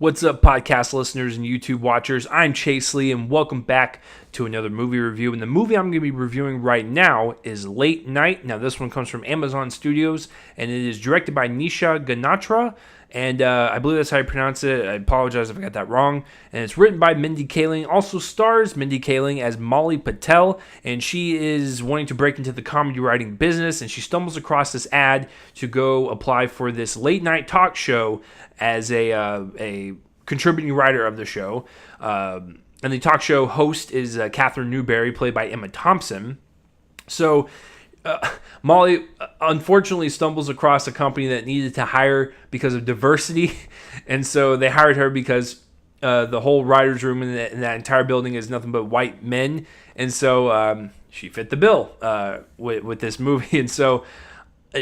What's up, podcast listeners and YouTube watchers? I'm Chase Lee, and welcome back to another movie review. And the movie I'm going to be reviewing right now is Late Night. Now, this one comes from Amazon Studios, and it is directed by Nisha Ganatra, and I believe that's how you pronounce it. I apologize if I got that wrong. And it's written by Mindy Kaling. Also stars Mindy Kaling as Molly Patel, and she is wanting to break into the comedy writing business, and she stumbles across this ad to go apply for this late night talk show as a contributing writer of the show. And the talk show host is Catherine Newberry, played by Emma Thompson. So Molly unfortunately stumbles across a company that needed to hire because of diversity. And so they hired her because the whole writer's room in that entire building is nothing but white men. And so she fit the bill with this movie. And so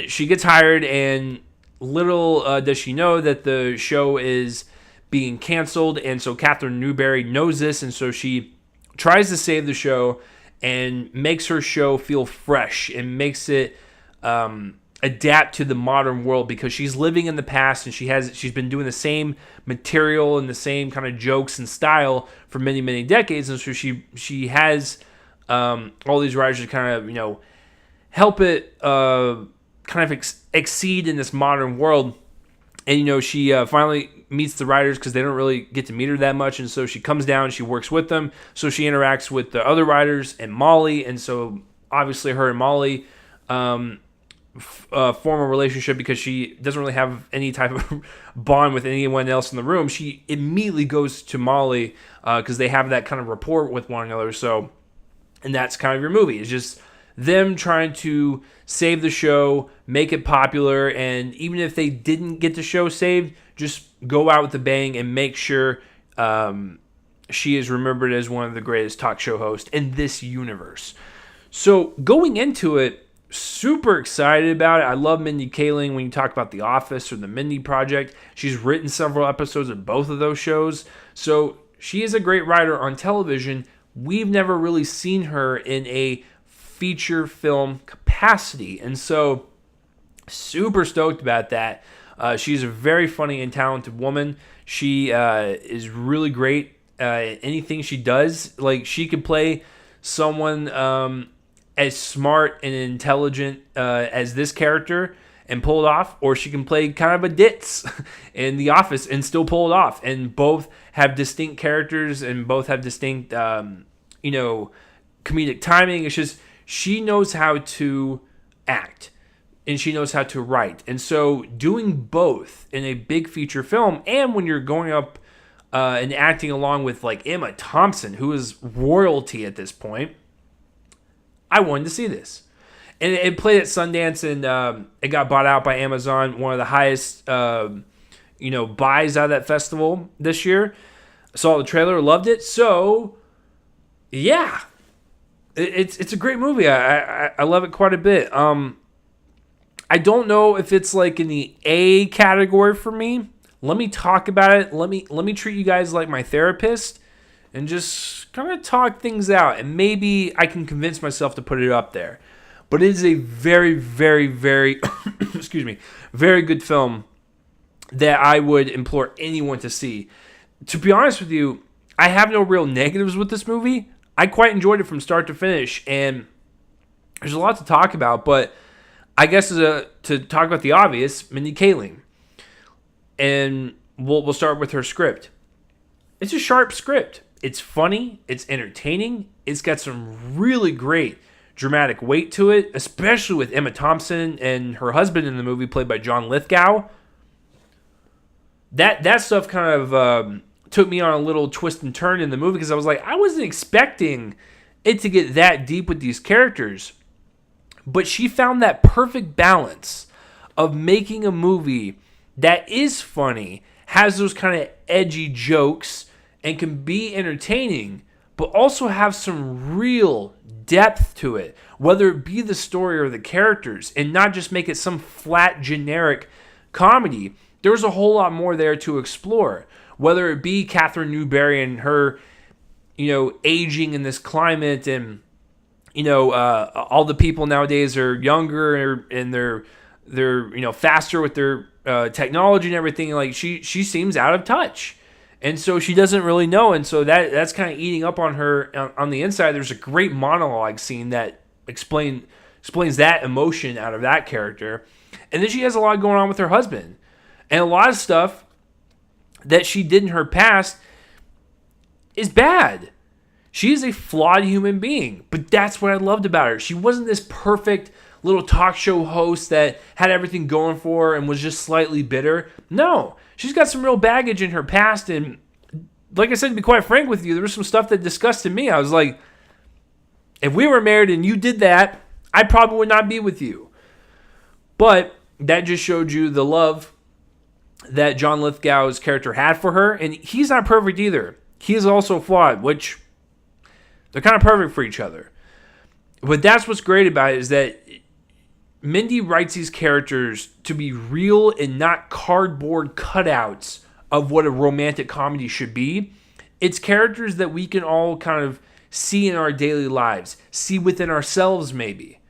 she gets hired, and little does she know that the show is being canceled. And so Catherine Newberry knows this, and so she tries to save the show and makes her show feel fresh and makes it adapt to the modern world, because she's living in the past and she's been doing the same material and the same kind of jokes and style for many decades. And so she has all these writers to kind of help it kind of exceed in this modern world. And she finally meets the writers, because they don't really get to meet her that much, and so she comes down, she works with them, so she interacts with the other writers and Molly. And so obviously her and Molly form a relationship, because she doesn't really have any type of bond with anyone else in the room. She immediately goes to Molly because they have that kind of rapport with one another. So, and that's kind of your movie. It's just them trying to save the show, make it popular, and even if they didn't get the show saved, just go out with a bang and make sure she is remembered as one of the greatest talk show hosts in this universe. So going into it, super excited about it. I love Mindy Kaling. When you talk about The Office or The Mindy Project, she's written several episodes of both of those shows. So she is a great writer on television. We've never really seen her in a feature film capacity, and so super stoked about that. She's a very funny and talented woman. She is really great at anything she does. Like, she could play someone as smart and intelligent as this character and pull it off, or she can play kind of a ditz in The Office and still pull it off. And both have distinct characters, and both have distinct comedic timing. It's just, she knows how to act and she knows how to write. And so doing both in a big feature film, and when you're going up and acting along with like Emma Thompson, who is royalty at this point, I wanted to see this. And it played at Sundance, and it got bought out by Amazon, one of the highest buys out of that festival this year. Saw the trailer, loved it. So yeah, it's a great movie. I love it quite a bit. I don't know if it's like in the A category for me. Let me talk about it. Let me treat you guys like my therapist and just kind of talk things out, and maybe I can convince myself to put it up there. But it is a very excuse me, very good film that I would implore anyone to see. To be honest with you, I have no real negatives with this movie. I quite enjoyed it from start to finish, and there's a lot to talk about, but I guess to talk about the obvious, Mindy Kaling. And we'll start with her script. It's a sharp script. It's funny. It's entertaining. It's got some really great dramatic weight to it, especially with Emma Thompson and her husband in the movie, played by John Lithgow. That stuff kind of took me on a little twist and turn in the movie, because I was like, I wasn't expecting it to get that deep with these characters. But she found that perfect balance of making a movie that is funny, has those kind of edgy jokes, and can be entertaining, but also have some real depth to it, whether it be the story or the characters, and not just make it some flat, generic comedy. There's a whole lot more there to explore, whether it be Catherine Newberry and her, aging in this climate, and all the people nowadays are younger, and they're faster with their technology and everything. Like, she seems out of touch, And so she doesn't really know, and so that's kind of eating up on her on the inside. There's a great monologue scene that explains that emotion out of that character. And then she has a lot going on with her husband. And a lot of stuff that she did in her past is bad. She is a flawed human being, but that's what I loved about her. She wasn't this perfect little talk show host that had everything going for her and was just slightly bitter. No, she's got some real baggage in her past. And like I said, to be quite frank with you, there was some stuff that disgusted me. I was like, if we were married and you did that, I probably would not be with you. But that just showed you the love that John Lithgow's character had for her. And he's not perfect either. He is also flawed, which they're kind of perfect for each other. But that's what's great about it, is that Mindy writes these characters to be real and not cardboard cutouts of what a romantic comedy should be. It's characters that we can all kind of see in our daily lives, see within ourselves maybe.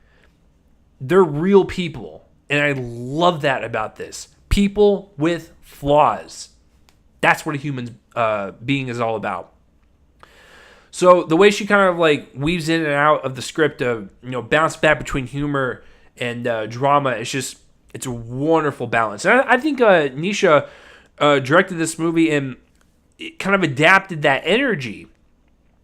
They're real people, and I love that about this. People with flaws. That's what a human being is all about. So the way she kind of like weaves in and out of the script of, bounce back between humor and drama, it's a wonderful balance. And I think Nisha directed this movie and it kind of adapted that energy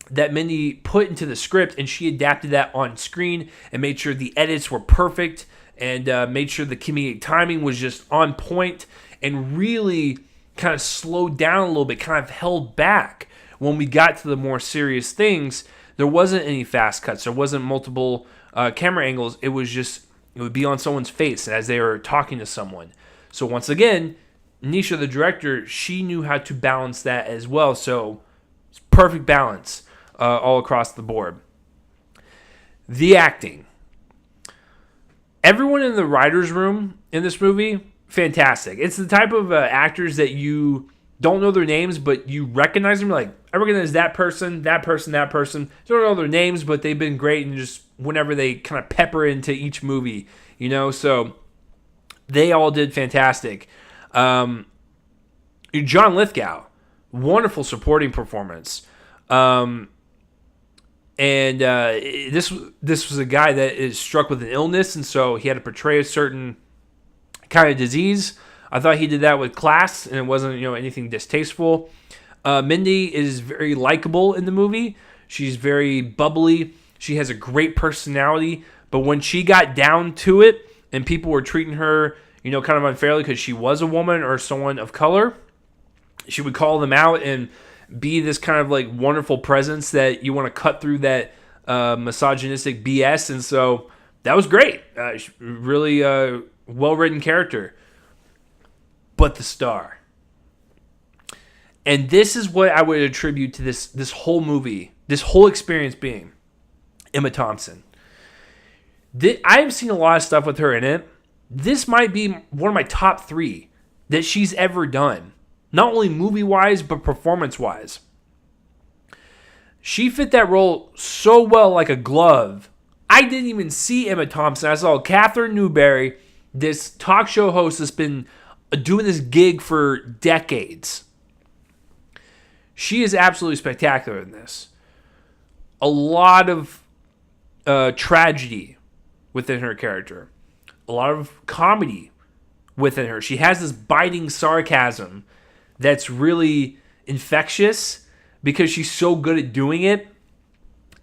that Mindy put into the script, and she adapted that on screen and made sure the edits were perfect and made sure the comedic timing was just on point and really kind of slowed down a little bit, kind of held back. When we got to the more serious things, there wasn't any fast cuts. There wasn't multiple camera angles. It would be on someone's face as they were talking to someone. So once again, Nisha, the director, she knew how to balance that as well. So it's perfect balance all across the board. The acting. Everyone in the writer's room in this movie, fantastic. It's the type of actors that you don't know their names, but you recognize them. Like, I recognize that person, that person, that person. Don't know their names, but they've been great, and just whenever they kind of pepper into each movie, so they all did fantastic. John Lithgow, wonderful supporting performance. And this was a guy that is struck with an illness, and so he had to portray a certain kind of disease. I thought he did that with class, and it wasn't anything distasteful. Mindy is very likable in the movie. She's very bubbly. She has a great personality. But when she got down to it, and people were treating her, kind of unfairly because she was a woman or someone of color, she would call them out and be this kind of like wonderful presence that you want to cut through that misogynistic BS. And so that was great. Really well-written character. But the star. And this is what I would attribute to this whole movie, this whole experience being Emma Thompson. I have seen a lot of stuff with her in it. This might be one of my top 3 that she's ever done. Not only movie-wise, but performance-wise. She fit that role so well like a glove. I didn't even see Emma Thompson. I saw Catherine Newberry, this talk show host that's been doing this gig for decades. She is absolutely spectacular in this. A lot of tragedy within her character. A lot of comedy within her. She has this biting sarcasm that's really infectious because she's so good at doing it.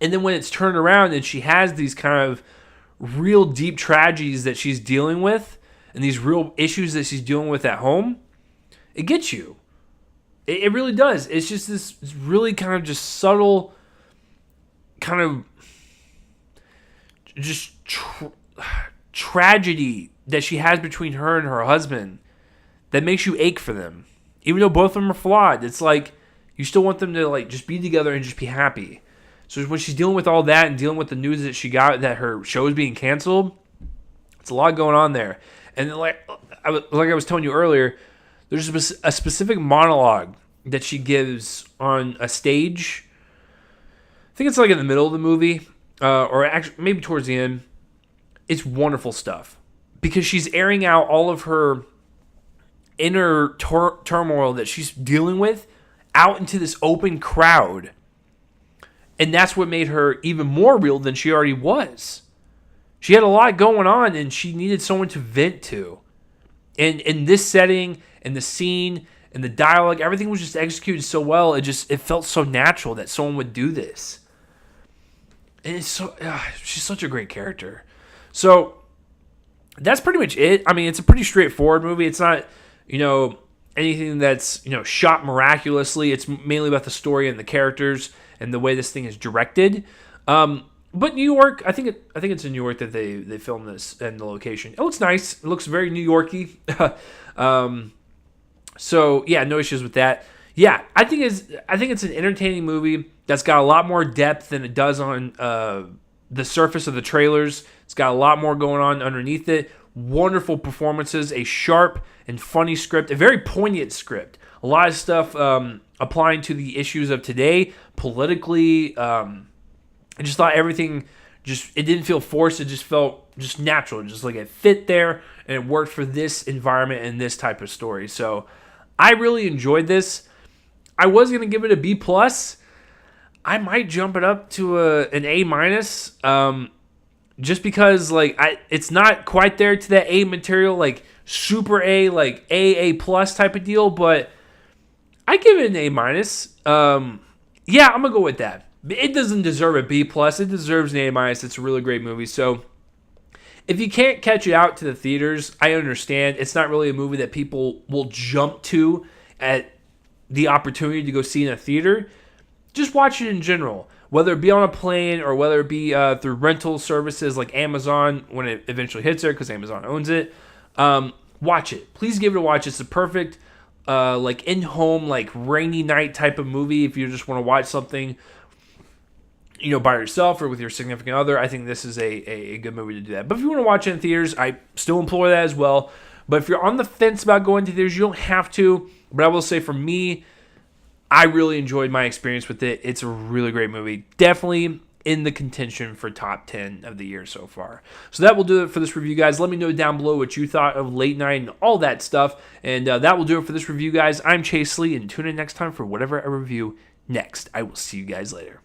And then when it's turned around and she has these kind of real deep tragedies that she's dealing with and these real issues that she's dealing with at home, it gets you. It really does. It's just this really kind of just subtle kind of just tragedy that she has between her and her husband that makes you ache for them. Even though both of them are flawed, it's like you still want them to like just be together and just be happy. So when she's dealing with all that and dealing with the news that she got that her show is being canceled, it's a lot going on there. And then like I was telling you earlier, there's a specific monologue that she gives on a stage. I think it's like in the middle of the movie, or actually maybe towards the end. It's wonderful stuff because she's airing out all of her inner turmoil that she's dealing with out into this open crowd. And that's what made her even more real than she already was. She had a lot going on, and she needed someone to vent to. And in this setting, and the scene, and the dialogue, everything was just executed so well. It felt so natural that someone would do this. And she's such a great character. So that's pretty much it. I mean, it's a pretty straightforward movie. It's not, anything that's, shot miraculously. It's mainly about the story and the characters and the way this thing is directed. But New York, I think it's in New York that they filmed this and the location. It looks nice. It looks very New Yorky. So yeah, no issues with that. Yeah, I think it's an entertaining movie that's got a lot more depth than it does on the surface of the trailers. It's got a lot more going on underneath it. Wonderful performances, a sharp and funny script, a very poignant script. A lot of stuff applying to the issues of today, politically. I just thought everything it didn't feel forced. It just felt just natural, just like it fit there, and it worked for this environment and this type of story. So I really enjoyed this. I was going to give it a B+. I might jump it up to an A-, just because it's not quite there to that A material, like super A, like A+ type of deal, but I give it an A-. Yeah, I'm going to go with that. It doesn't deserve a B+. It deserves an A-. It's a really great movie. So if you can't catch it out to the theaters, I understand. It's not really a movie that people will jump to at the opportunity to go see in a theater. Just watch it in general, whether it be on a plane or whether it be through rental services like Amazon when it eventually hits there, because Amazon owns it. Watch it. Please give it a watch. It's a perfect in-home, rainy night type of movie if you just want to watch something by yourself or with your significant other. I think this is a good movie to do that. But if you want to watch it in theaters, I still implore that as well. But if you're on the fence about going to theaters, you don't have to. But I will say for me, I really enjoyed my experience with it. It's a really great movie. Definitely in the contention for top 10 of the year so far. So that will do it for this review, guys. Let me know down below what you thought of Late Night and all that stuff. And that will do it for this review, guys. I'm Chase Lee, and tune in next time for whatever I review next. I will see you guys later.